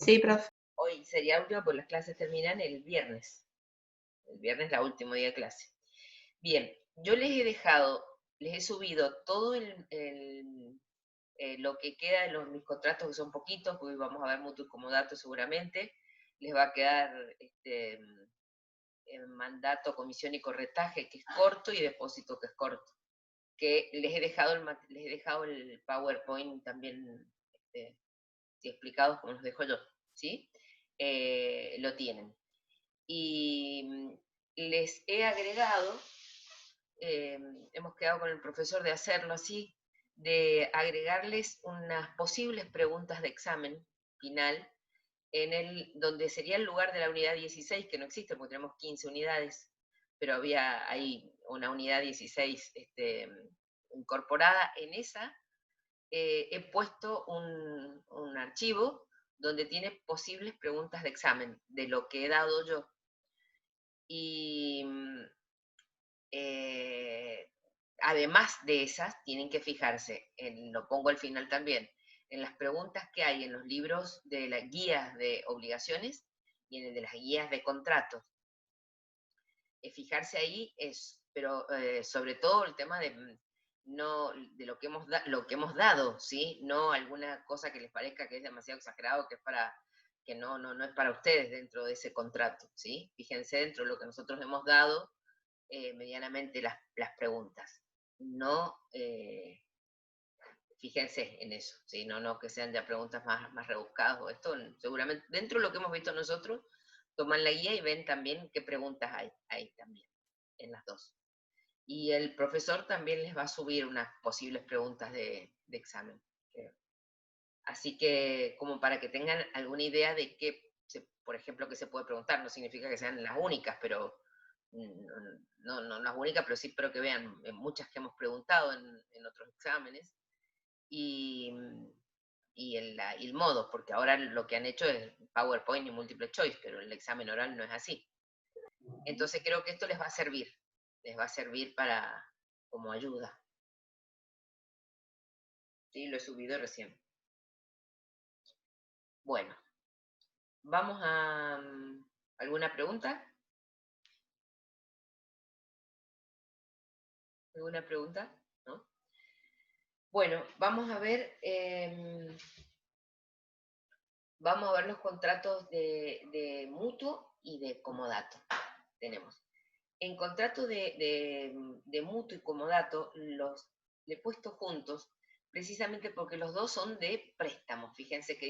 Sí, profe. Hoy sería última, pues las clases terminan el viernes. El viernes es la último día de clase. Bien, yo les he subido todo lo que queda de mis contratos, que son poquitos, porque vamos a ver mutuo y comodato seguramente. Les va a quedar mandato, comisión y corretaje, que es corto, y depósito, que es corto. Que les he dejado el PowerPoint también explicados como los dejo yo, ¿sí? Lo tienen. Y les he agregado, hemos quedado con el profesor de hacerlo así, de agregarles unas posibles preguntas de examen final donde sería el lugar de la unidad 16, que no existe porque tenemos 15 unidades, pero había ahí una unidad 16 incorporada. En esa he puesto un archivo donde tiene posibles preguntas de examen de lo que he dado yo. Y eh, además de esas, tienen que fijarse, lo pongo al final también, en las preguntas que hay en los libros de las guías de obligaciones y en el de las guías de contratos. Fijarse ahí pero sobre todo el tema no, de lo que hemos dado, ¿sí? No alguna cosa que les parezca que es demasiado exagerado, que es para que no es para ustedes dentro de ese contrato, ¿sí? Fíjense dentro de lo que nosotros hemos dado, medianamente las preguntas. No, fíjense en eso, ¿sí? No que sean ya preguntas más rebuscadas o esto, seguramente dentro de lo que hemos visto nosotros, toman la guía y ven también qué preguntas hay también en las dos. Y el profesor también les va a subir unas posibles preguntas de examen. Así que como para que tengan alguna idea de qué, por ejemplo, qué se puede preguntar, no significa que sean las únicas, pero no las únicas, pero sí espero que vean muchas que hemos preguntado en otros exámenes y, y el modo, porque ahora lo que han hecho es PowerPoint y Multiple Choice, pero el examen oral no es así. Entonces creo que esto les va a servir como ayuda. Sí, lo he subido recién. Bueno, vamos a alguna pregunta. ¿Alguna pregunta? ¿No? Bueno, vamos a ver los contratos de mutuo y de comodato. Tenemos. En contrato de mutuo y comodato le he puesto juntos precisamente porque los dos son de préstamo. Fíjense que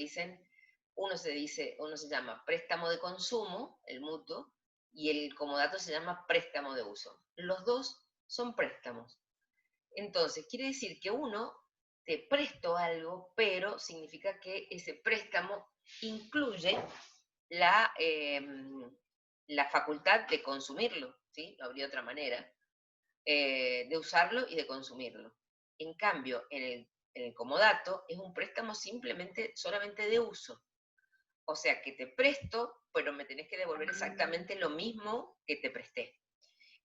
uno se llama préstamo de consumo, el mutuo, y el comodato se llama préstamo de uso. Los dos son préstamos. Entonces, quiere decir que uno te presto algo, pero significa que ese préstamo incluye la facultad de consumirlo, ¿sí? No habría otra manera, de usarlo y de consumirlo. En cambio, en el comodato es un préstamo solamente de uso. O sea, que te presto, pero me tenés que devolver exactamente lo mismo que te presté.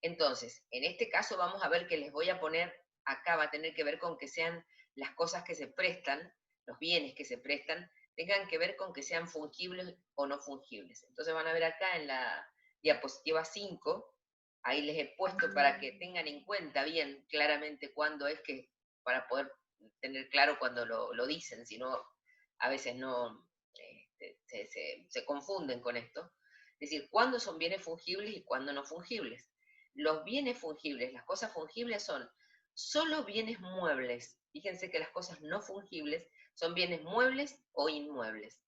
Entonces, en este caso vamos a ver que les voy a poner, acá va a tener que ver con que sean las cosas que se prestan, los bienes que se prestan, tengan que ver con que sean fungibles o no fungibles. Entonces van a ver acá en la diapositiva 5, ahí les he puesto para que tengan en cuenta bien claramente cuándo es que, para poder tener claro cuando lo dicen, si no, a veces no se confunden con esto. Es decir, cuándo son bienes fungibles y cuándo no fungibles. Los bienes fungibles, las cosas fungibles son solo bienes muebles. Fíjense que las cosas no fungibles son bienes muebles o inmuebles.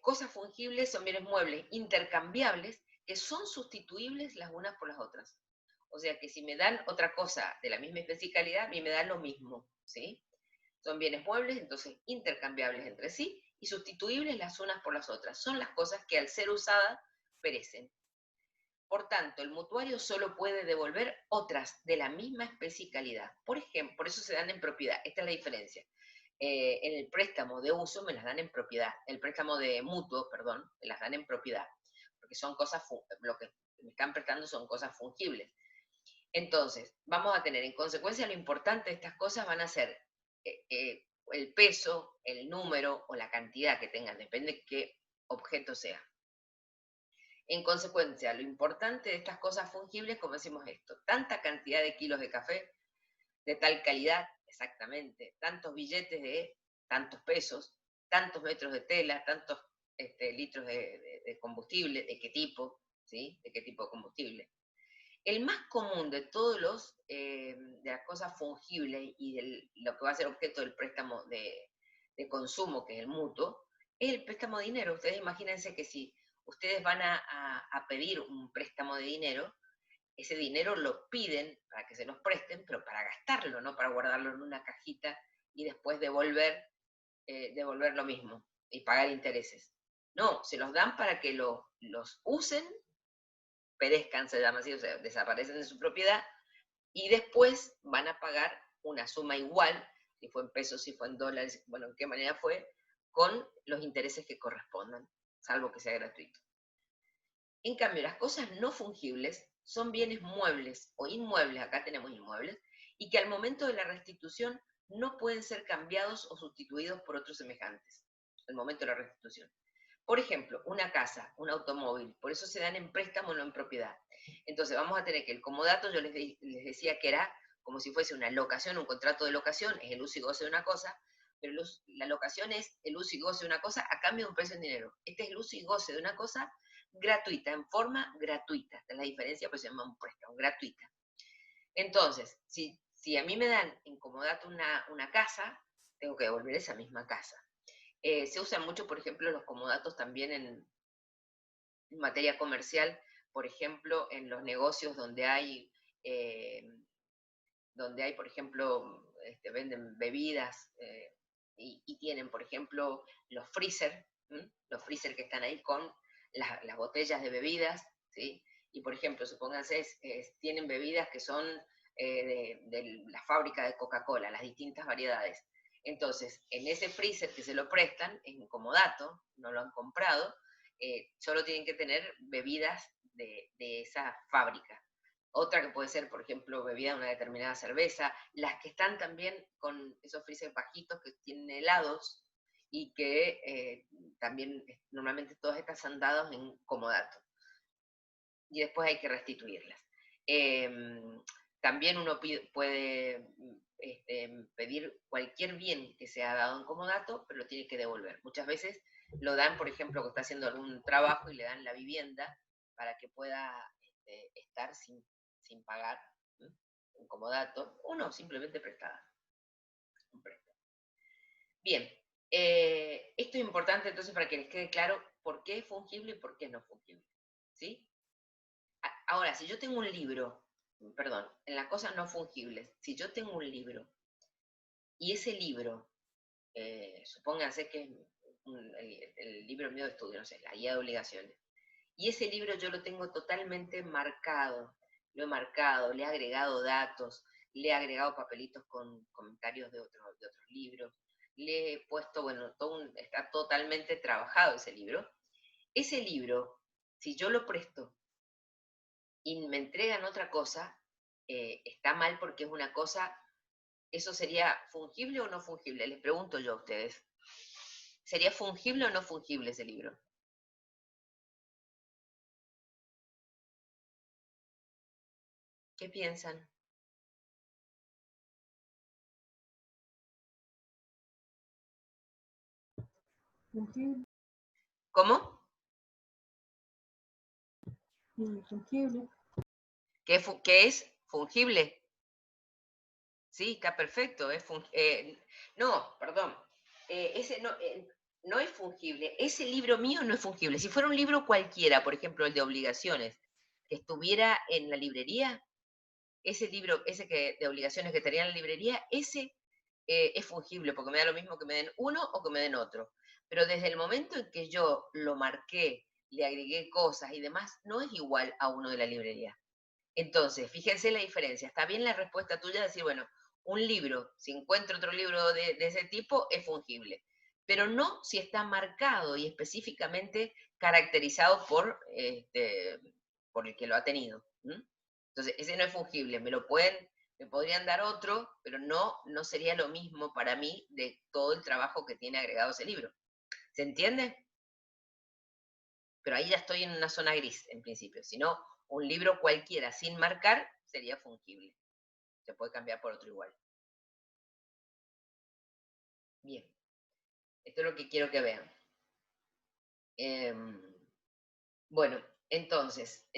Cosas fungibles son bienes muebles intercambiables que son sustituibles las unas por las otras. O sea que si me dan otra cosa de la misma especie y calidad, a mí me dan lo mismo, ¿sí? Son bienes muebles, entonces intercambiables entre sí y sustituibles las unas por las otras. Son las cosas que al ser usadas perecen. Por tanto, el mutuario solo puede devolver otras de la misma especie y calidad. Por ejemplo, por eso se dan en propiedad. Esta es la diferencia. En el préstamo de uso me las dan en propiedad. El préstamo de mutuo, perdón, me las dan en propiedad. Porque son lo que me están prestando son cosas fungibles. Entonces, vamos a tener en consecuencia lo importante de estas cosas van a ser el peso, el número o la cantidad que tengan, depende de qué objeto sea. En consecuencia, lo importante de estas cosas fungibles, como decimos esto, tanta cantidad de kilos de café, de tal calidad, exactamente, tantos billetes de tantos pesos, tantos metros de tela, tantos litros de combustible, de qué tipo, ¿sí? De qué tipo de combustible. El más común de todos de las cosas fungibles y de lo que va a ser objeto del préstamo de consumo, que es el mutuo, es el préstamo de dinero. Ustedes imagínense que si ustedes van a pedir un préstamo de dinero, ese dinero lo piden para que se los presten, pero para gastarlo, no para guardarlo en una cajita y después devolver lo mismo y pagar intereses. No, se los dan para que los usen, perezcan, se llama así, o sea, desaparecen de su propiedad, y después van a pagar una suma igual, si fue en pesos, si fue en dólares, bueno, en qué manera fue, con los intereses que correspondan, salvo que sea gratuito. En cambio, las cosas no fungibles son bienes muebles o inmuebles, acá tenemos inmuebles, y que al momento de la restitución no pueden ser cambiados o sustituidos por otros semejantes, al momento de la restitución. Por ejemplo, una casa, un automóvil, por eso se dan en préstamo, no en propiedad. Entonces vamos a tener que el comodato, yo les decía que era como si fuese una locación, un contrato de locación, es el uso y goce de una cosa, pero la locación es el uso y goce de una cosa a cambio de un precio en dinero. Este es el uso y goce de una cosa gratuita, en forma gratuita. Esta es la diferencia, pues se llama un préstamo, gratuita. Entonces, si a mí me dan en comodato una casa, tengo que devolver esa misma casa. Se usan mucho, por ejemplo, los comodatos también en materia comercial, por ejemplo, en los negocios donde hay por ejemplo, venden bebidas y tienen, por ejemplo, los freezer que están ahí con las botellas de bebidas, ¿sí? Y, por ejemplo, supónganse, tienen bebidas que son de la fábrica de Coca-Cola, las distintas variedades. Entonces, en ese freezer que se lo prestan, es un comodato, no lo han comprado, solo tienen que tener bebidas de esa fábrica. Otra que puede ser, por ejemplo, bebida de una determinada cerveza, las que están también con esos freezers bajitos que tienen helados y que también normalmente todas estas han dado en comodato. Y después hay que restituirlas. También uno puede pedir cualquier bien que se ha dado en comodato, pero lo tiene que devolver. Muchas veces lo dan, por ejemplo, que está haciendo algún trabajo y le dan la vivienda para que pueda estar sin pagar un comodato, o no, simplemente prestada. Un préstamo. Bien, esto es importante entonces para que les quede claro por qué es fungible y por qué no es fungible. ¿Sí? Ahora, si yo tengo un libro, perdón, en las cosas no fungibles, si yo tengo un libro y ese libro, supónganse que es el libro mío de estudio, no sé, la guía de obligaciones, y ese libro yo lo tengo totalmente marcado, lo he marcado, le he agregado datos, le he agregado papelitos con comentarios de otros libros, le he puesto, bueno, está totalmente trabajado ese libro. Ese libro, si yo lo presto y me entregan otra cosa, está mal porque es una cosa, ¿eso sería fungible o no fungible? Les pregunto yo a ustedes. ¿Sería fungible o no fungible ese libro? ¿Qué piensan? Fungible. ¿Cómo? Fungible. ¿Qué es fungible? Sí, está perfecto. No, perdón. Ese no es fungible. Ese libro mío no es fungible. Si fuera un libro cualquiera, por ejemplo, el de obligaciones, que estuviera en la librería, ese libro, de obligaciones que estaría en la librería, ese es fungible, porque me da lo mismo que me den uno o que me den otro. Pero desde el momento en que yo lo marqué, le agregué cosas y demás, no es igual a uno de la librería. Entonces, fíjense la diferencia. Está bien la respuesta tuya de decir, bueno, un libro, si encuentro otro libro de ese tipo, es fungible. Pero no si está marcado y específicamente caracterizado por el que lo ha tenido. Entonces, ese no es fungible. Me lo pueden Me podrían dar otro, pero no sería lo mismo para mí de todo el trabajo que tiene agregado ese libro. ¿Se entiende? Pero ahí ya estoy en una zona gris, en principio. Si no, un libro cualquiera sin marcar sería fungible. Se puede cambiar por otro igual. Bien. Esto es lo que quiero que vean. Bueno, entonces,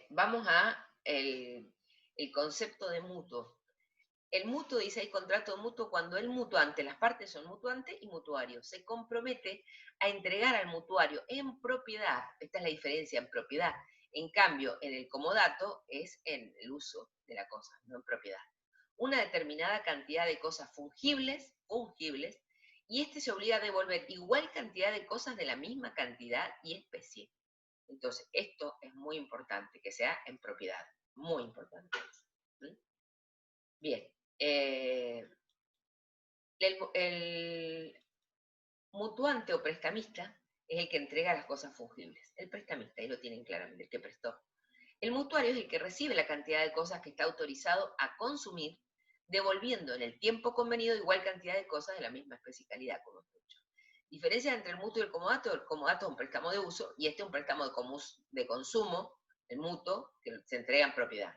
vamos a el concepto de mutuo. El mutuo dice, hay contrato mutuo cuando el mutuante, las partes son mutuante y mutuario, se compromete a entregar al mutuario en propiedad. Esta es la diferencia en propiedad. En cambio, en el comodato es en el uso de la cosa, no en propiedad. Una determinada cantidad de cosas fungibles, y este se obliga a devolver igual cantidad de cosas de la misma cantidad y especie. Entonces, esto es muy importante, que sea en propiedad. Muy importante. ¿Mm? Bien. El mutuante o prestamista es el que entrega las cosas fungibles. El prestamista, ahí lo tienen claramente, el que prestó. El mutuario es el que recibe la cantidad de cosas que está autorizado a consumir, devolviendo en el tiempo convenido igual cantidad de cosas de la misma especie y calidad, como he dicho. Diferencia entre el mutuo y el comodato es un préstamo de uso y este es un préstamo de consumo, el mutuo, que se entrega en propiedad.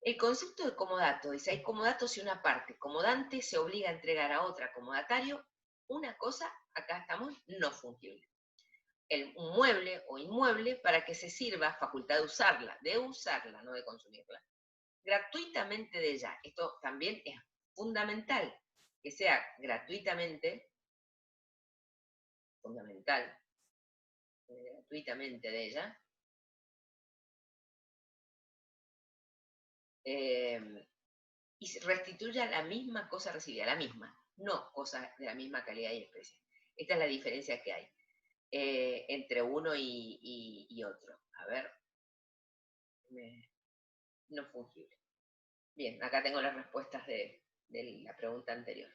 El concepto de comodato dice, hay comodato si una parte comodante se obliga a entregar a otra comodatario una cosa, acá estamos, no fungible. Un mueble o inmueble para que se sirva, facultad de usarla, no de consumirla, gratuitamente de ella. Esto también es fundamental, que sea gratuitamente de ella, y restituya la misma cosa recibida, la misma, no cosas de la misma calidad y especie. Esta es la diferencia que hay entre uno y otro. A ver, no fungible. Bien, acá tengo las respuestas de la pregunta anterior.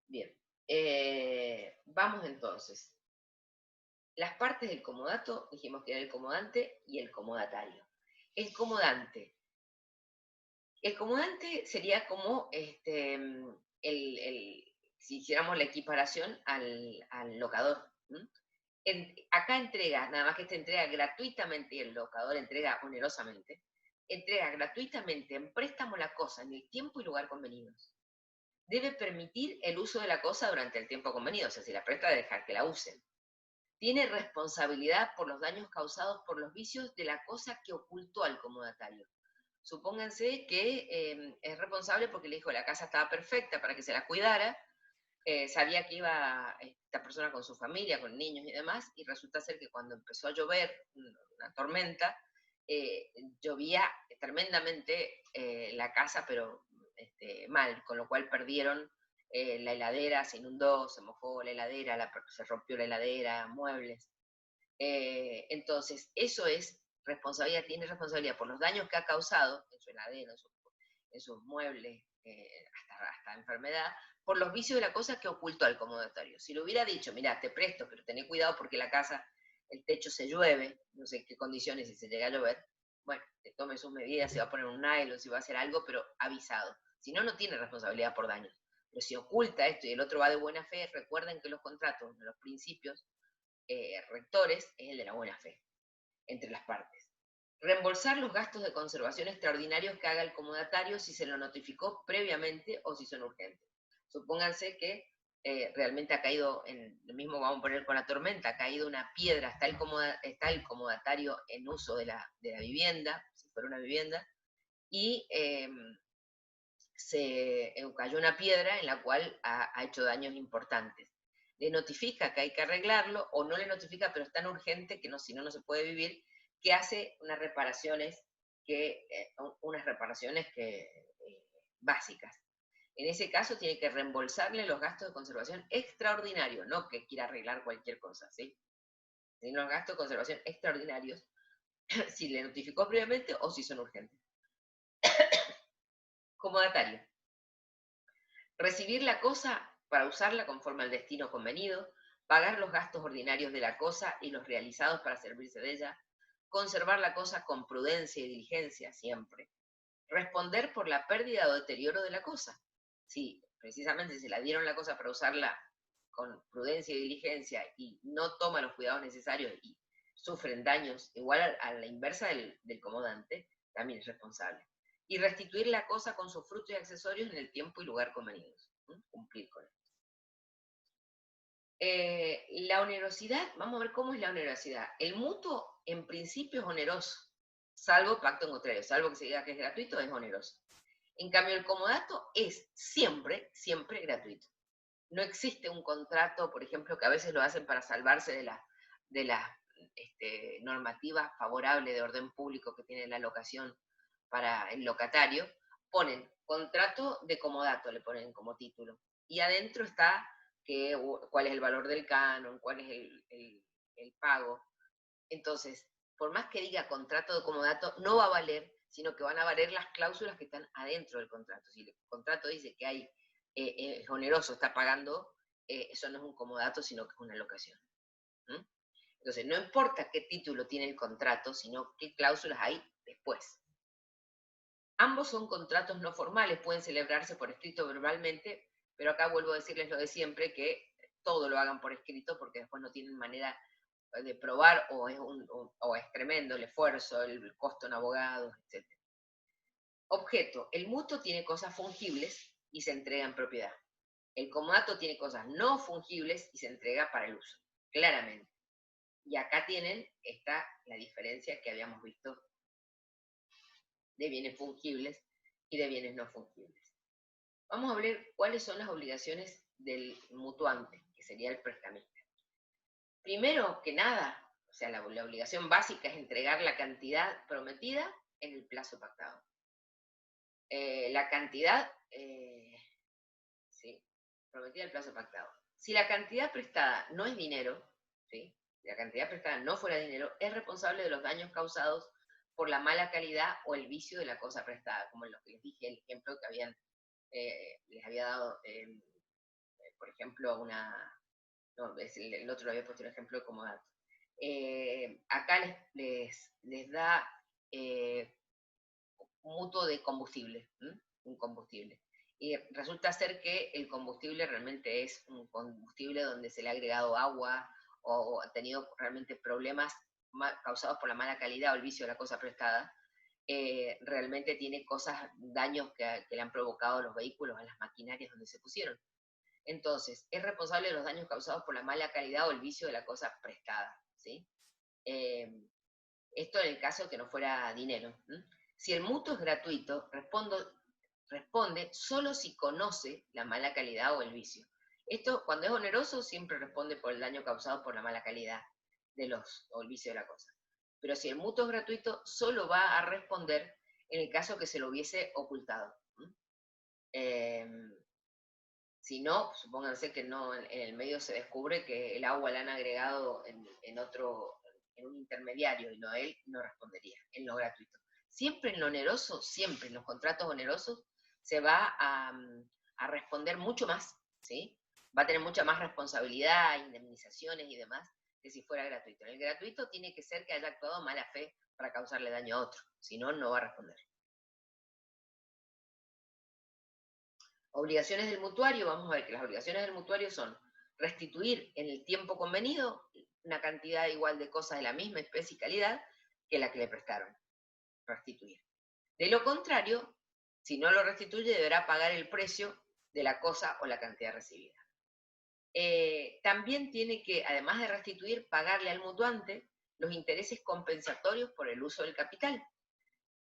Bien, vamos entonces. Las partes del comodato, dijimos que era el comodante y el comodatario. El comodante. El comodante sería como si hiciéramos la equiparación al locador. Acá entrega, nada más que este entrega gratuitamente y el locador entrega onerosamente, entrega gratuitamente en préstamo la cosa en el tiempo y lugar convenidos. Debe permitir el uso de la cosa durante el tiempo convenido, o sea, si la presta, dejar que la usen. Tiene responsabilidad por los daños causados por los vicios de la cosa que ocultó al comodatario. Supónganse que es responsable porque le dijo la casa estaba perfecta para que se la cuidara, sabía que iba esta persona con su familia, con niños y demás, y resulta ser que cuando empezó a llover, una tormenta, llovía tremendamente la casa, pero mal, con lo cual perdieron la heladera, se inundó, se mojó la heladera, se rompió la heladera, muebles. Entonces, eso es responsabilidad, tiene responsabilidad por los daños que ha causado en su heladera, en sus muebles, hasta enfermedad, por los vicios de la cosa que ocultó al comodatario. Si le hubiera dicho, mira, te presto, pero tené cuidado porque la casa, el techo se llueve, no sé qué condiciones si se llega a llover, bueno, te tome sus medidas, se va a poner un nylon, si va a hacer algo, pero avisado. Si no, no tiene responsabilidad por daños. Pero si oculta esto y el otro va de buena fe, recuerden que los contratos, los principios rectores, es el de la buena fe, entre las partes. Reembolsar los gastos de conservación extraordinarios que haga el comodatario si se lo notificó previamente o si son urgentes. Supónganse que realmente ha caído, lo mismo vamos a poner con la tormenta, ha caído una piedra, está el comodatario en uso de la vivienda, si fuera una vivienda, y se cayó una piedra en la cual ha hecho daños importantes. Le notifica que hay que arreglarlo o no le notifica, pero es tan urgente que no, si no, no se puede vivir, que hace unas reparaciones básicas. En ese caso tiene que reembolsarle los gastos de conservación extraordinarios, no que quiera arreglar cualquier cosa, ¿sí? Sino los gastos de conservación extraordinarios, si le notificó previamente o si son urgentes. Comodatario. Recibir la cosa para usarla conforme al destino convenido, pagar los gastos ordinarios de la cosa y los realizados para servirse de ella, conservar la cosa con prudencia y diligencia siempre, responder por la pérdida o deterioro de la cosa. Si precisamente se la dieron la cosa para usarla con prudencia y diligencia y no toma los cuidados necesarios y sufren daños igual a la inversa del comodante, también es responsable. Y restituir la cosa con sus frutos y accesorios en el tiempo y lugar convenidos. Cumplir con esto. La onerosidad, vamos a ver cómo es la onerosidad. El mutuo en principio es oneroso, salvo pacto en contrario, salvo que se diga que es gratuito, es oneroso. En cambio, el comodato es siempre, siempre gratuito. No existe un contrato, por ejemplo, que a veces lo hacen para salvarse de las normativas favorables de orden público que tiene la locación para el locatario, ponen contrato de comodato, le ponen como título. Y adentro está cuál es el valor del canon, cuál es el pago. Entonces, por más que diga contrato de comodato, no va a valer, sino que van a valer las cláusulas que están adentro del contrato. Si el contrato dice que hay es oneroso, está pagando, eso no es un comodato, sino que es una locación. Entonces, no importa qué título tiene el contrato, sino qué cláusulas hay después. Ambos son contratos no formales, pueden celebrarse por escrito verbalmente, pero acá vuelvo a decirles lo de siempre, que todo lo hagan por escrito, porque después no tienen manera de probar, o es tremendo el esfuerzo, el costo en abogados, etc. Objeto. El mutuo tiene cosas fungibles y se entrega en propiedad. El comodato tiene cosas no fungibles y se entrega para el uso, claramente. Y acá tienen la diferencia que habíamos visto de bienes fungibles y de bienes no fungibles. Vamos a ver cuáles son las obligaciones del mutuante, que sería el prestamista. Primero que nada, o sea, la obligación básica es entregar la cantidad prometida en el plazo pactado. La cantidad, sí, prometida en el plazo pactado. Si la cantidad prestada no es dinero, ¿sí? Si la cantidad prestada no fuera dinero, es responsable de los daños causados por la mala calidad o el vicio de la cosa prestada, como en lo que les dije, el ejemplo que les había dado, por ejemplo, no, el otro lo había puesto un ejemplo como dato. Acá les da mutuo de combustible, un combustible. Y resulta ser que el combustible realmente es un combustible donde se le ha agregado agua o ha tenido realmente problemas causados por la mala calidad o el vicio de la cosa prestada. Realmente tiene daños que le han provocado los vehículos a las maquinarias donde se pusieron. Entonces, es responsable de los daños causados por la mala calidad o el vicio de la cosa prestada, ¿sí? Esto en el caso de que no fuera dinero. Si el mutuo es gratuito, responde solo si conoce la mala calidad o el vicio. Esto, cuando es oneroso, siempre responde por el daño causado por la mala calidad o el vicio de la cosa. Pero si el mutuo es gratuito, solo va a responder en el caso que se lo hubiese ocultado. Si no, supónganse que no, en el medio se descubre que el agua la han agregado en un intermediario, y no él, no respondería en lo gratuito. Siempre en lo oneroso, siempre en los contratos onerosos, se va a responder mucho más, ¿sí? Va a tener mucha más responsabilidad, indemnizaciones y demás, que si fuera gratuito. En el gratuito tiene que ser que haya actuado mala fe para causarle daño a otro, si no, no va a responder. Obligaciones del mutuario, vamos a ver que las obligaciones del mutuario son restituir en el tiempo convenido una cantidad igual de cosas de la misma especie y calidad que la que le prestaron. Restituir. De lo contrario, si no lo restituye, deberá pagar el precio de la cosa o la cantidad recibida. También tiene que, además de restituir, pagarle al mutuante los intereses compensatorios por el uso del capital.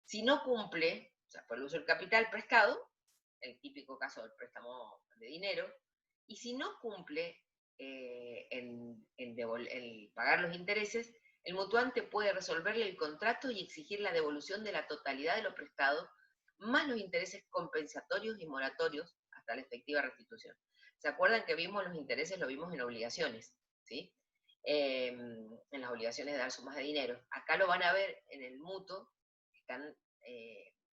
Si no cumple, o sea, por el uso del capital prestado, el típico caso del préstamo de dinero, y si no cumple en pagar los intereses, el mutuante puede resolverle el contrato y exigir la devolución de la totalidad de lo prestado, más los intereses compensatorios y moratorios hasta la efectiva restitución. ¿Se acuerdan que vimos los intereses? Lo vimos en obligaciones, ¿sí? En las obligaciones de dar sumas de dinero. Acá lo van a ver en el mutuo, están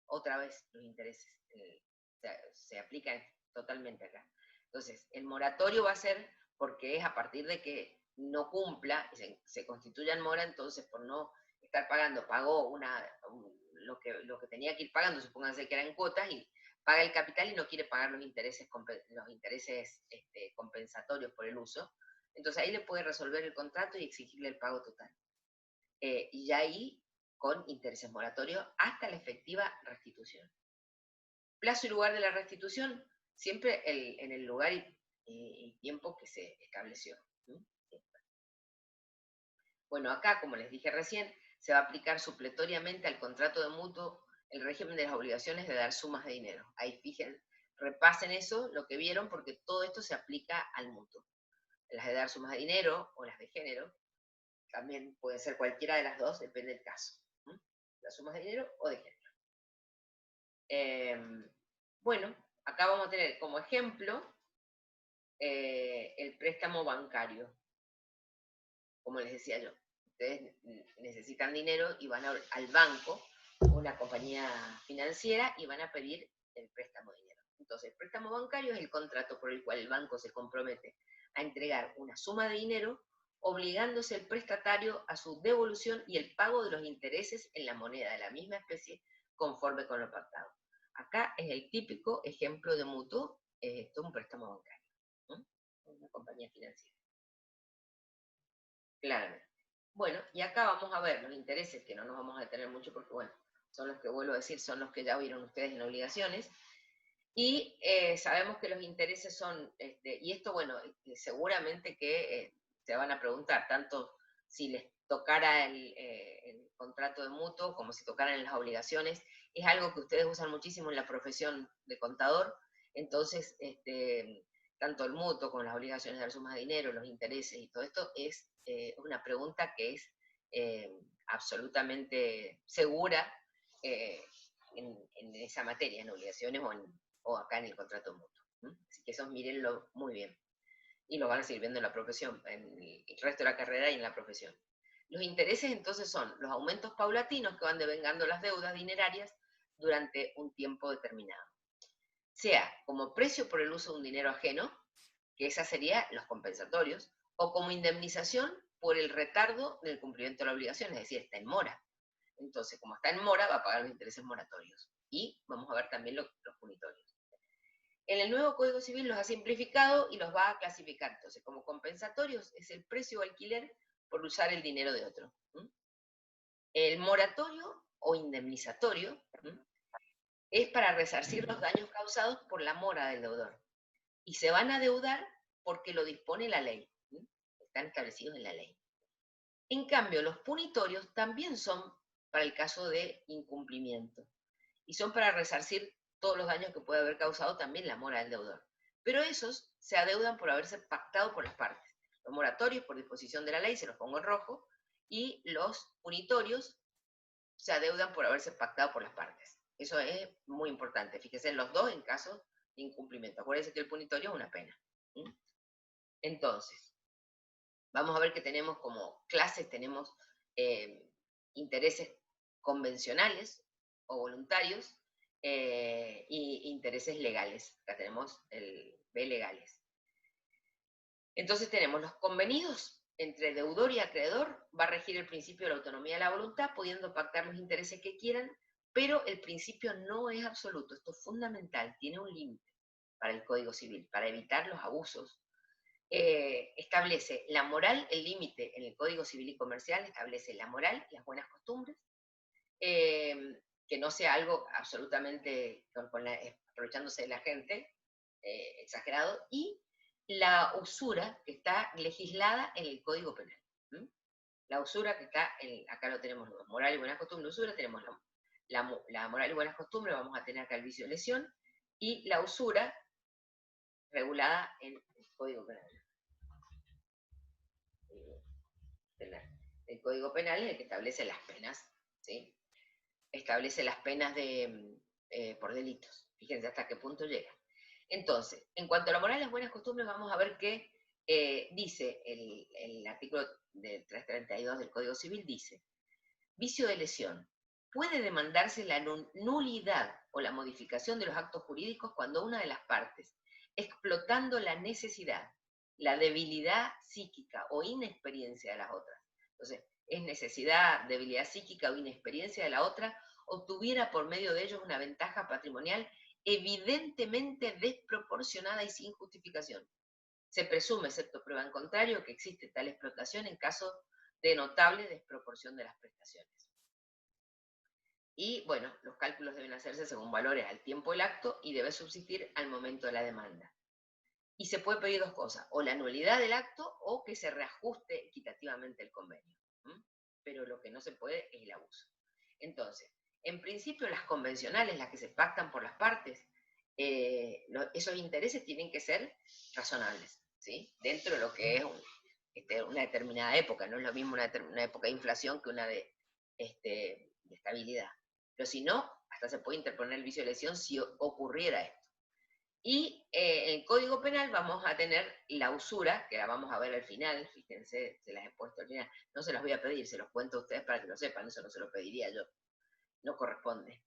otra vez los intereses. Se aplican totalmente acá. Entonces, el moratorio va a ser porque es a partir de que no cumpla, se constituya en mora, entonces por no estar pagando, pagó lo que tenía que ir pagando, supónganse que eran cuotas, y paga el capital y no quiere pagar los intereses compensatorios por el uso, entonces ahí le puede resolver el contrato y exigirle el pago total. Y ya ahí con intereses moratorios hasta la efectiva restitución. Plazo y lugar de la restitución, siempre en el lugar y tiempo que se estableció. Bueno, acá, como les dije recién, se va a aplicar supletoriamente al contrato de mutuo el régimen de las obligaciones de dar sumas de dinero. Ahí fíjense, repasen eso, lo que vieron, porque todo esto se aplica al mutuo. Las de dar sumas de dinero o las de género, también puede ser cualquiera de las dos, depende del caso. Las sumas de dinero o de género. Bueno, acá vamos a tener como ejemplo el préstamo bancario. Como les decía yo, ustedes necesitan dinero y van al banco o una compañía financiera y van a pedir el préstamo de dinero. Entonces, el préstamo bancario es el contrato por el cual el banco se compromete a entregar una suma de dinero, obligándose el prestatario a su devolución y el pago de los intereses en la moneda de la misma especie conforme con lo pactado. Acá es el típico ejemplo de mutuo, esto es un préstamo bancario, ¿no? Una compañía financiera. Claramente. Bueno, y acá vamos a ver los intereses, que no nos vamos a detener mucho porque, bueno, son los que vuelvo a decir, son los que ya vieron ustedes en obligaciones. Y sabemos que los intereses son, y esto, bueno, seguramente que se van a preguntar, tanto si les tocara el contrato de mutuo como si tocaran las obligaciones, es algo que ustedes usan muchísimo en la profesión de contador, entonces, tanto el mutuo como las obligaciones de dar sumas de dinero, los intereses y todo esto, es una pregunta que es absolutamente segura en esa materia, en obligaciones o acá en el contrato mutuo. Así que esos mírenlo muy bien. Y lo van a seguir viendo en la profesión, en el resto de la carrera y en la profesión. Los intereses entonces son los aumentos paulatinos que van devengando las deudas dinerarias durante un tiempo determinado. Sea como precio por el uso de un dinero ajeno, que esa sería los compensatorios, o como indemnización por el retardo del cumplimiento de la obligación, es decir, está en mora. Entonces, como está en mora, va a pagar los intereses moratorios. Y vamos a ver también los punitorios. En el nuevo Código Civil los ha simplificado y los va a clasificar. Entonces, como compensatorios es el precio o alquiler por usar el dinero de otro. El moratorio o indemnizatorio es para resarcir los daños causados por la mora del deudor. Y se van a deudar porque lo dispone la ley. Están establecidos en la ley. En cambio, los punitorios también son para el caso de incumplimiento. Y son para resarcir todos los daños que puede haber causado también la mora del deudor. Pero esos se adeudan por haberse pactado por las partes. Los moratorios por disposición de la ley, se los pongo en rojo, y los punitorios se adeudan por haberse pactado por las partes. Eso es muy importante. Fíjense en los dos en caso de incumplimiento. Acuérdense que el punitorio es una pena. Entonces, vamos a ver que tenemos como clases, tenemos intereses convencionales o voluntarios, y intereses legales. Acá tenemos el B legales. Entonces tenemos los convenidos entre deudor y acreedor, va a regir el principio de la autonomía de la voluntad, pudiendo pactar los intereses que quieran, pero el principio no es absoluto, esto es fundamental, tiene un límite para el Código Civil, para evitar los abusos. Establece la moral, el límite en el Código Civil y Comercial, establece la moral y las buenas costumbres, que no sea algo absolutamente aprovechándose de la gente, exagerado, y la usura que está legislada en el Código Penal. La usura que está, acá lo tenemos, moral y buenas costumbres, usura, tenemos la moral y buenas costumbres, vamos a tener acá el vicio de lesión, y la usura regulada en el Código Penal. El Código Penal es el que establece las penas, ¿sí? Establece las penas por delitos. Fíjense hasta qué punto llega. Entonces, en cuanto a la moral y las buenas costumbres, vamos a ver que dice el artículo de 332 del Código Civil, dice, vicio de lesión. Puede demandarse la nulidad o la modificación de los actos jurídicos cuando una de las partes, explotando la necesidad, la debilidad psíquica o inexperiencia de las otras. Entonces, es necesidad, debilidad psíquica o inexperiencia de la otra, obtuviera por medio de ellos una ventaja patrimonial evidentemente desproporcionada y sin justificación. Se presume, excepto prueba en contrario, que existe tal explotación en caso de notable desproporción de las prestaciones. Y bueno, los cálculos deben hacerse según valores al tiempo del acto y debe subsistir al momento de la demanda. Y se puede pedir dos cosas, o la nulidad del acto o que se reajuste equitativamente el convenio. Pero lo que no se puede es el abuso. Entonces, en principio las convencionales, las que se pactan por las partes, esos intereses tienen que ser razonables, ¿sí? Dentro de lo que es una determinada época, no es lo mismo una época de inflación que una de estabilidad. Pero si no, hasta se puede interponer el vicio de lesión si ocurriera esto. Y en el Código Penal vamos a tener la usura, que la vamos a ver al final, fíjense, se las he puesto al final, no se las voy a pedir, se los cuento a ustedes para que lo sepan, eso no se lo pediría yo, no corresponde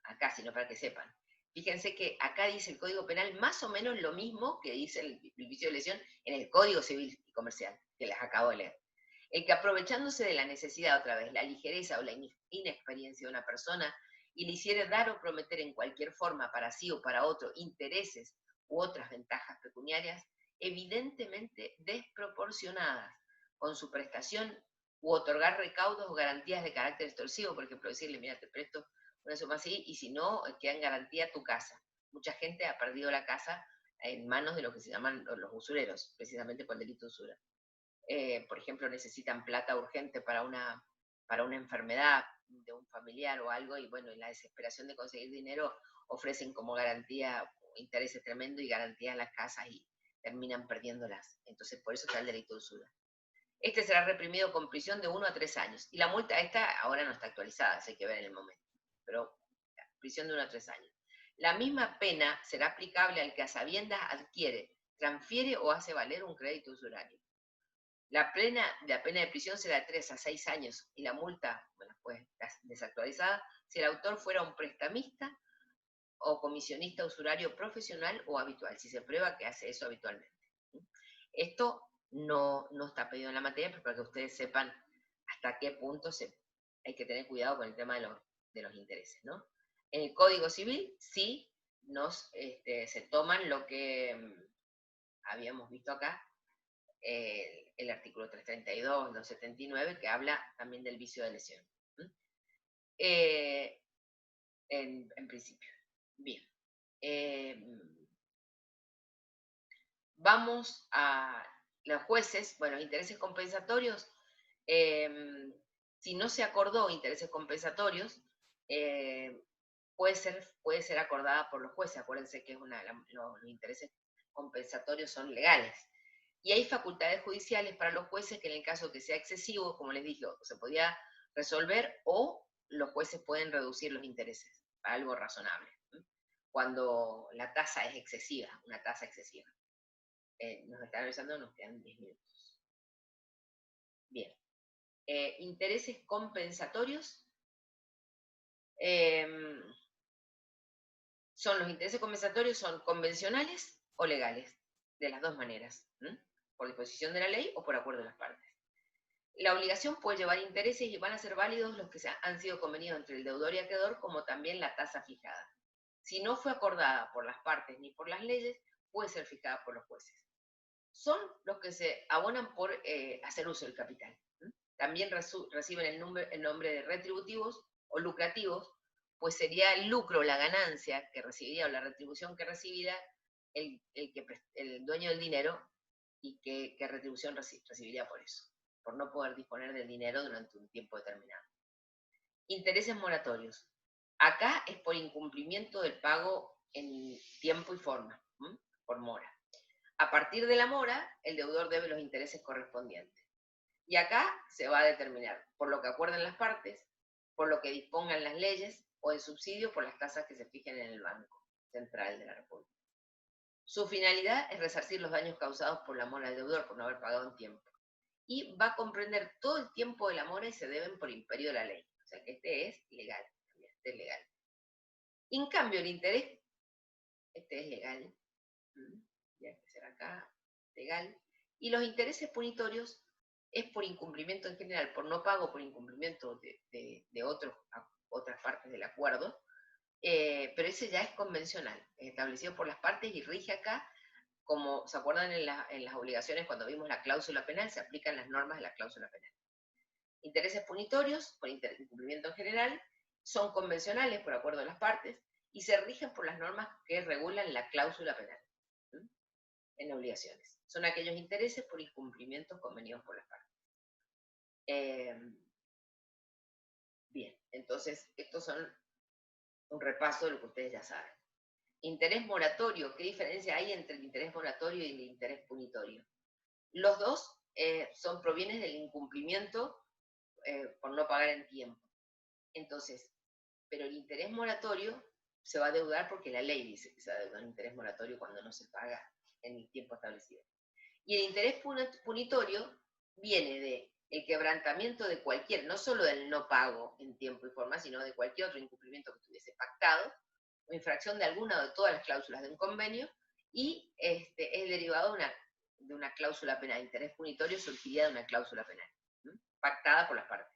acá, sino para que sepan. Fíjense que acá dice el Código Penal más o menos lo mismo que dice el vicio de lesión en el Código Civil y Comercial, que les acabo de leer. El que aprovechándose de la necesidad, otra vez, la ligereza o la inexperiencia de una persona, y le hiciere dar o prometer en cualquier forma para sí o para otro intereses u otras ventajas pecuniarias, evidentemente desproporcionadas con su prestación, u otorgar recaudos o garantías de carácter extorsivo, por ejemplo, decirle, mira, te presto una suma así, y si no, queda en garantía tu casa. Mucha gente ha perdido la casa en manos de lo que se llaman los usureros, precisamente por el delito de usura. Por ejemplo, necesitan plata urgente para una enfermedad de un familiar o algo, y bueno, en la desesperación de conseguir dinero ofrecen como garantía intereses tremendos y garantías las casas y terminan perdiéndolas. Entonces, por eso está el delito de usura. Este será reprimido con prisión de 1 a 3 años. Y la multa esta ahora no está actualizada, hay que ver en el momento. Pero prisión de 1 a 3 años. La misma pena será aplicable al que a sabiendas adquiere, transfiere o hace valer un crédito usurario. La pena de prisión será de 3 a 6 años y la multa, bueno, pues desactualizada, si el autor fuera un prestamista o comisionista usurario profesional o habitual, si se prueba que hace eso habitualmente. Esto no está pedido en la materia, pero para que ustedes sepan hasta qué punto hay que tener cuidado con el tema de los intereses, ¿no? En el Código Civil sí se toman lo que habíamos visto acá, el artículo 332, 279, que habla también del vicio de lesión. En principio. Bien. Vamos a los jueces, bueno, intereses compensatorios. Si no se acordó intereses compensatorios, puede ser acordada por los jueces. Acuérdense que los intereses compensatorios son legales. Y hay facultades judiciales para los jueces que en el caso que sea excesivo, como les dije, se podía resolver o los jueces pueden reducir los intereses a algo razonable. Cuando la tasa es excesiva, una tasa excesiva. Nos están avisando, nos quedan 10 minutos. Bien. Intereses compensatorios. Los intereses compensatorios son convencionales o legales, de las dos maneras, por disposición de la ley o por acuerdo de las partes. La obligación puede llevar intereses y van a ser válidos los que han sido convenidos entre el deudor y acreedor, como también la tasa fijada. Si no fue acordada por las partes ni por las leyes, puede ser fijada por los jueces. Son los que se abonan por hacer uso del capital. También reciben el nombre de retributivos o lucrativos, pues sería el lucro, la ganancia que recibiría o la retribución que recibiera el dueño del dinero, y qué retribución recibiría por eso, por no poder disponer del dinero durante un tiempo determinado. Intereses moratorios. Acá es por incumplimiento del pago en tiempo y forma, por mora. A partir de la mora, el deudor debe los intereses correspondientes. Y acá se va a determinar por lo que acuerden las partes, por lo que dispongan las leyes, o en subsidio por las tasas que se fijen en el Banco Central de la República. Su finalidad es resarcir los daños causados por la mora del deudor por no haber pagado en tiempo. Y va a comprender todo el tiempo de la mora y se deben por imperio de la ley. O sea que este es legal. Este es legal. En cambio, el interés, este es legal. Ya que será acá, legal. Y los intereses punitorios es por incumplimiento en general, por no pago, por incumplimiento de otras partes del acuerdo, pero ese ya es convencional, es establecido por las partes y rige acá, como se acuerdan en las obligaciones cuando vimos la cláusula penal, se aplican las normas de la cláusula penal. Intereses punitorios, por incumplimiento en general, son convencionales por acuerdo de las partes y se rigen por las normas que regulan la cláusula penal, ¿sí?, en obligaciones. Son aquellos intereses por incumplimientos convenidos por las partes. Bien, entonces estos son un repaso de lo que ustedes ya saben. Interés moratorio, ¿qué diferencia hay entre el interés moratorio y el interés punitorio? Los dos provienen del incumplimiento por no pagar en tiempo. Entonces, pero el interés moratorio se va a deudar porque la ley dice que se va a deudar un interés moratorio cuando no se paga en el tiempo establecido. Y el interés punitorio viene de el quebrantamiento de cualquier, no solo del no pago en tiempo y forma, sino de cualquier otro incumplimiento que estuviese pactado, o infracción de alguna o de todas las cláusulas de un convenio, y es derivado de una cláusula penal. Interés punitorio surgiría de una cláusula penal, pactada por las partes.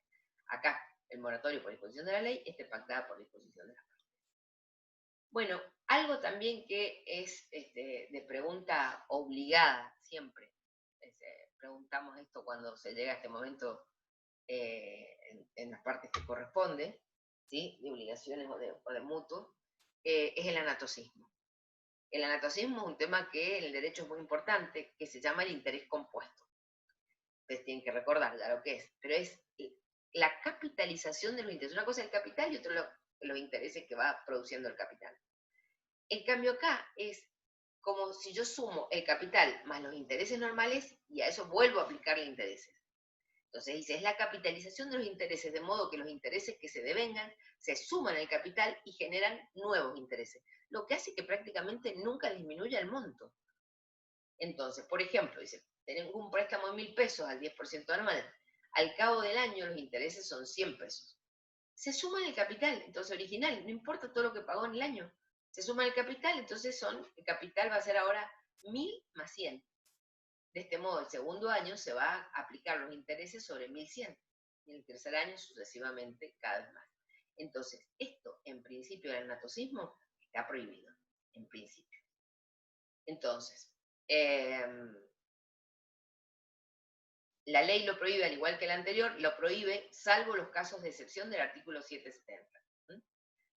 Acá, el moratorio por disposición de la ley, pactada por disposición de las partes. Bueno, algo también que es de pregunta obligada siempre. Preguntamos esto cuando se llega a este momento en las partes que corresponde, ¿sí?, de obligaciones o de mutuo, es el anatocismo. El anatocismo es un tema que en el derecho es muy importante, que se llama el interés compuesto. Ustedes tienen que recordar ya lo que es, pero es la capitalización de los intereses. Una cosa es el capital y otra los intereses que va produciendo el capital. En cambio acá es como si yo sumo el capital más los intereses normales y a eso vuelvo a aplicarle intereses. Entonces dice, es la capitalización de los intereses, de modo que los intereses que se devengan se suman al capital y generan nuevos intereses, lo que hace que prácticamente nunca disminuya el monto. Entonces, por ejemplo, dice, tenemos un préstamo de 1.000 pesos al 10% anual, al cabo del año los intereses son 100 pesos. Se suman el capital, entonces original, no importa todo lo que pagó en el año, se suma el capital, entonces el capital va a ser ahora 1.000 más 100. De este modo, el segundo año se va a aplicar los intereses sobre 1.100, y el tercer año sucesivamente cada vez más. Entonces, esto, en principio, del anatocismo, está prohibido, en principio. Entonces, la ley lo prohíbe, al igual que la anterior, lo prohíbe, salvo los casos de excepción del artículo 770.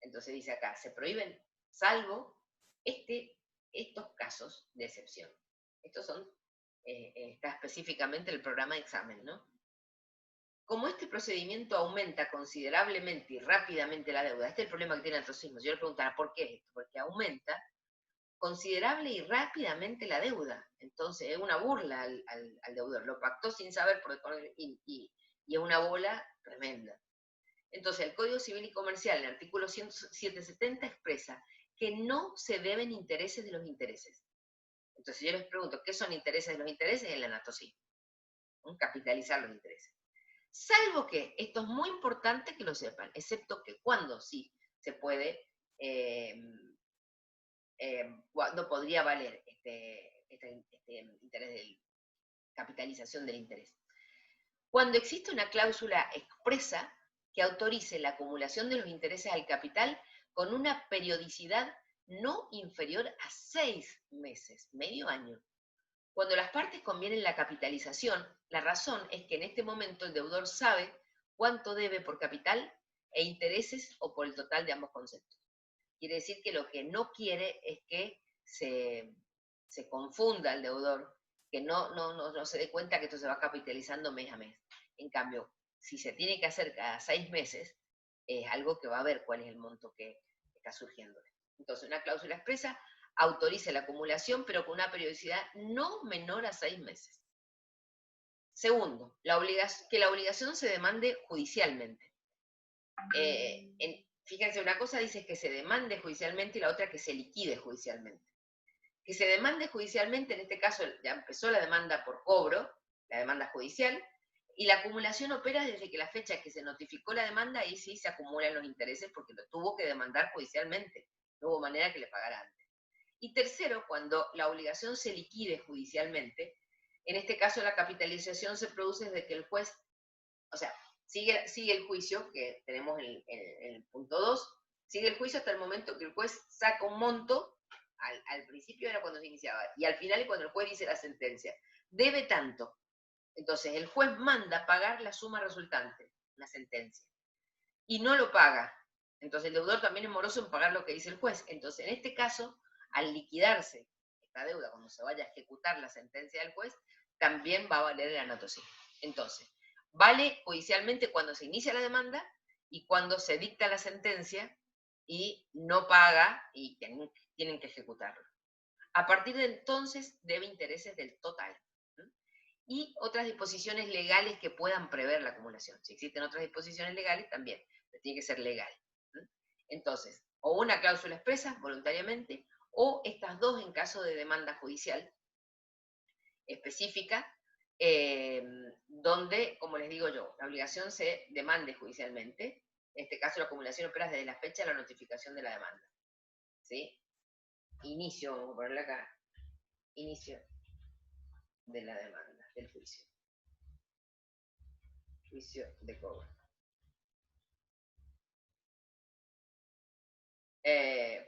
Entonces dice acá, se prohíben salvo estos casos de excepción. Estos son, está específicamente el programa de examen, ¿no? Como este procedimiento aumenta considerablemente y rápidamente la deuda, este es el problema que tiene el anatocismo. Yo le preguntara, ¿por qué es esto? Porque aumenta considerable y rápidamente la deuda. Entonces es una burla al deudor. Lo pactó sin saber y es una bola tremenda. Entonces el Código Civil y Comercial, en el artículo 770, expresa que no se deben intereses de los intereses. Entonces yo les pregunto, ¿qué son intereses de los intereses? El anatocismo. Capitalizar los intereses. Salvo que, esto es muy importante que lo sepan, excepto que cuando sí se puede, cuando podría valer este interés de capitalización del interés. Cuando existe una cláusula expresa que autorice la acumulación de los intereses al capital con una periodicidad no inferior a 6 meses, medio año. Cuando las partes convienen la capitalización, la razón es que en este momento el deudor sabe cuánto debe por capital e intereses o por el total de ambos conceptos. Quiere decir que lo que no quiere es que se confunda el deudor, que no se dé cuenta que esto se va capitalizando mes a mes. En cambio, si se tiene que hacer cada 6 meses, es algo que va a ver cuál es el monto que está surgiendo. Entonces, una cláusula expresa autoriza la acumulación, pero con una periodicidad no menor a 6 meses. Segundo, que la obligación se demande judicialmente. Fíjense, una cosa dice que se demande judicialmente y la otra que se liquide judicialmente. Que se demande judicialmente, en este caso ya empezó la demanda por cobro, la demanda judicial, y la acumulación opera desde que la fecha que se notificó la demanda, ahí sí se acumulan los intereses porque lo tuvo que demandar judicialmente, no hubo manera que le pagara antes. Y tercero, cuando la obligación se liquide judicialmente, En este caso, la capitalización se produce desde que el juez, o sea, sigue el juicio, que tenemos en el punto 2, sigue el juicio hasta el momento que el juez saca un monto, al principio era cuando se iniciaba, y al final es cuando el juez dice la sentencia. Debe tanto. Entonces, el juez manda pagar la suma resultante, la sentencia, y no lo paga. Entonces, el deudor también es moroso en pagar lo que dice el juez. Entonces, en este caso, al liquidarse esta deuda, cuando se vaya a ejecutar la sentencia del juez, también va a valer el anatosí. Entonces, vale judicialmente cuando se inicia la demanda y cuando se dicta la sentencia y no paga y tienen que ejecutarlo. A partir de entonces, debe intereses del total. Y otras disposiciones legales que puedan prever la acumulación. Si existen otras disposiciones legales, también, pero tiene que ser legal. Entonces, o una cláusula expresa, voluntariamente, o estas dos en caso de demanda judicial específica, donde, como les digo yo, la obligación se demande judicialmente. En este caso, la acumulación opera desde la fecha de la notificación de la demanda. ¿Sí? Inicio, vamos a ponerle acá, inicio de la demanda, del juicio. Juicio de cobro.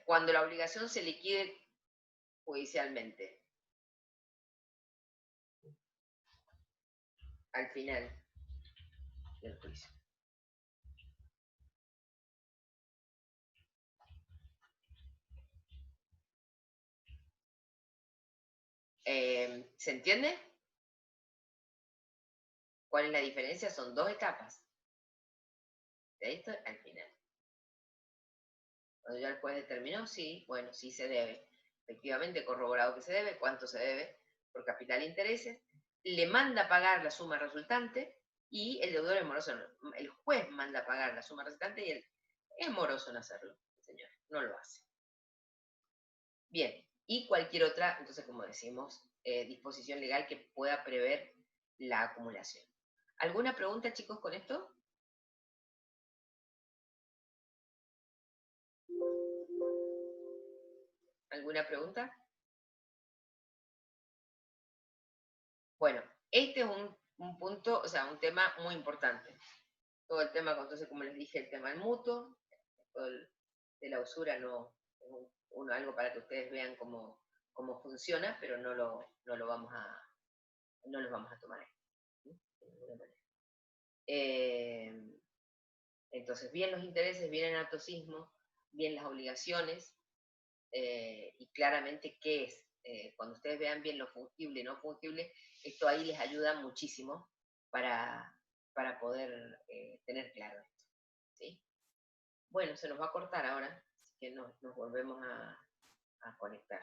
Cuando la obligación se liquide judicialmente, al final del juicio. ¿Se entiende? ¿Cuál es la diferencia? Son dos etapas. De esto al final. Cuando ya el juez determinó, sí, bueno, sí se debe. Efectivamente, corroborado que se debe, cuánto se debe por capital e intereses, le manda pagar la suma resultante y el deudor es moroso. El juez manda pagar la suma resultante y él es moroso en hacerlo, señor, no lo hace. Bien, y cualquier otra, entonces como decimos, disposición legal que pueda prever la acumulación. ¿Alguna pregunta, chicos, con esto? ¿Alguna pregunta? Bueno, este es un punto, o sea, un tema muy importante. Todo el tema, entonces, como les dije, el tema del mutuo, todo de la usura, no, algo para que ustedes vean cómo funciona, pero no lo vamos a tomar ahí. De ninguna manera. Entonces, bien los intereses, bien el anatocismo, bien las obligaciones, y claramente qué es. Cuando ustedes vean bien lo fungible y no fungible, esto ahí les ayuda muchísimo para poder tener claro esto. ¿Sí? Bueno, se nos va a cortar ahora, así que nos volvemos a conectar.